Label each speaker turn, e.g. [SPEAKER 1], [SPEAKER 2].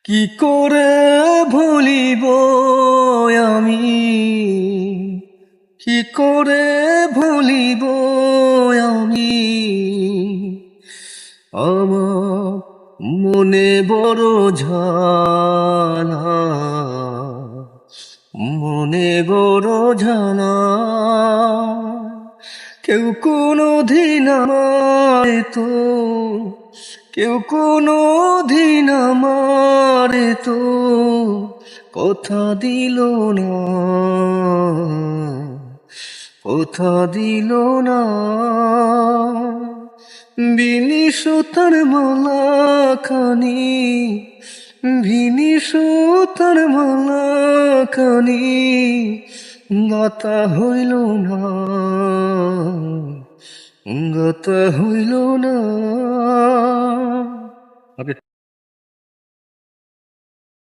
[SPEAKER 1] কি করে ভুলিব আমি, কি করে ভুলিব আমি আমার মনে বড় ঝালা, মনে বড় ঝালা। কেউ কোনো দিন আমায় তো, কেউ কোনো দিন আমারে তো কথা দিল না, কথা দিল না। বিনি সুতার মালা খানি, বিনি সুতার মালা খানি গাতা হইল না, গাতা হইল না।